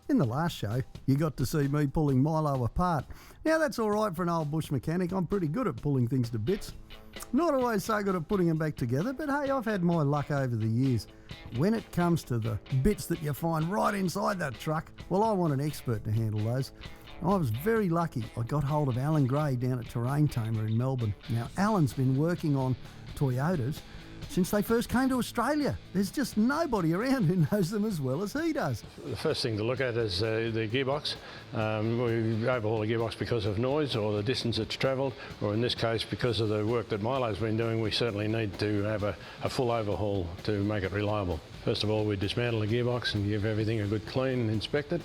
In the last show, you got to see me pulling Milo apart. Now that's alright for an old bush mechanic, I'm pretty good at pulling things to bits. Not always so good at putting them back together, but hey, I've had my luck over the years. When it comes to the bits that you find right inside that truck, well, I want an expert to handle those. I was very lucky. I got hold of Alan Gray down at Terrain Tamer in Melbourne. Now, Alan's been working on Toyotas since they first came to Australia. There's just nobody around who knows them as well as he does. The first thing to look at is the gearbox. We overhaul the gearbox because of noise or the distance it's travelled, or in this case because of the work that Milo's been doing. We certainly need to have a full overhaul to make it reliable. First of all, we dismantle the gearbox and give everything a good clean and inspect it.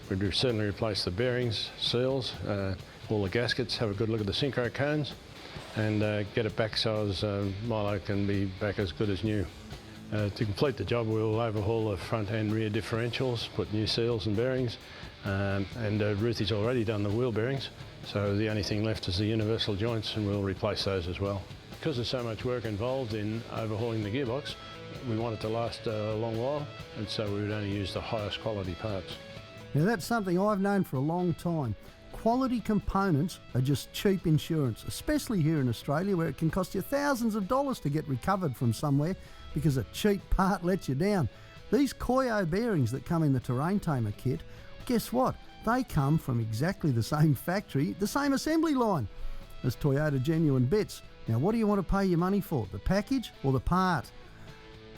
We'd certainly replace the bearings, seals, all the gaskets, have a good look at the synchro cones, and get it back so as Milo can be back as good as new. To complete the job, we'll overhaul the front and rear differentials, put new seals and bearings, and Ruthie's already done the wheel bearings, so the only thing left is the universal joints, and we'll replace those as well. Because there's so much work involved in overhauling the gearbox, we want it to last a long while, and so we would only use the highest quality parts. Now that's something I've known for a long time. Quality components are just cheap insurance, especially here in Australia where it can cost you thousands of dollars to get recovered from somewhere because a cheap part lets you down. These Koyo bearings that come in the Terrain Tamer kit, guess what? They come from exactly the same factory, the same assembly line as Toyota genuine bits. Now what do you want to pay your money for, the package or the part?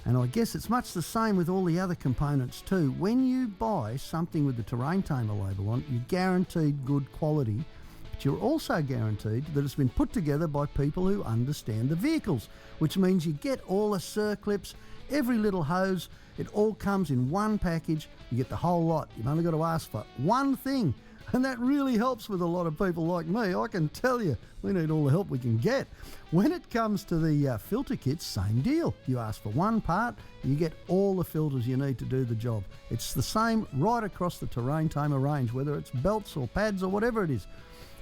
And I guess it's much the same with all the other components too. When you buy something with the Terrain Tamer label on it, you're guaranteed good quality, but you're also guaranteed that it's been put together by people who understand the vehicles, which means you get all the circlips, every little hose, it all comes in one package, you get the whole lot. You've only got to ask for one thing, and that really helps with a lot of people like me. I can tell you, we need all the help we can get. When it comes to the filter kits, same deal. You ask for one part, you get all the filters you need to do the job. It's the same right across the Terrain Tamer range, whether it's belts or pads or whatever it is.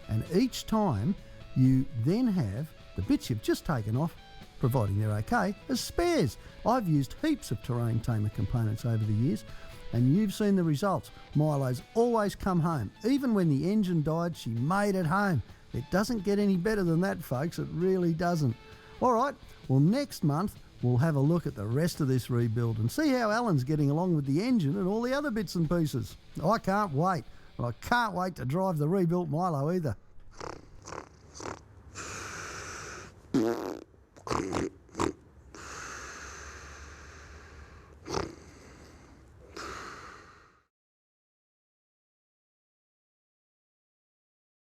And each time you then have the bits you've just taken off, providing they're okay, as spares. I've used heaps of Terrain Tamer components over the years, and you've seen the results. Milo's always come home. Even when the engine died, she made it home. It doesn't get any better than that, folks. It really doesn't. All right, well, next month, we'll have a look at the rest of this rebuild and see how Alan's getting along with the engine and all the other bits and pieces. I can't wait. And I can't wait to drive the rebuilt Milo either.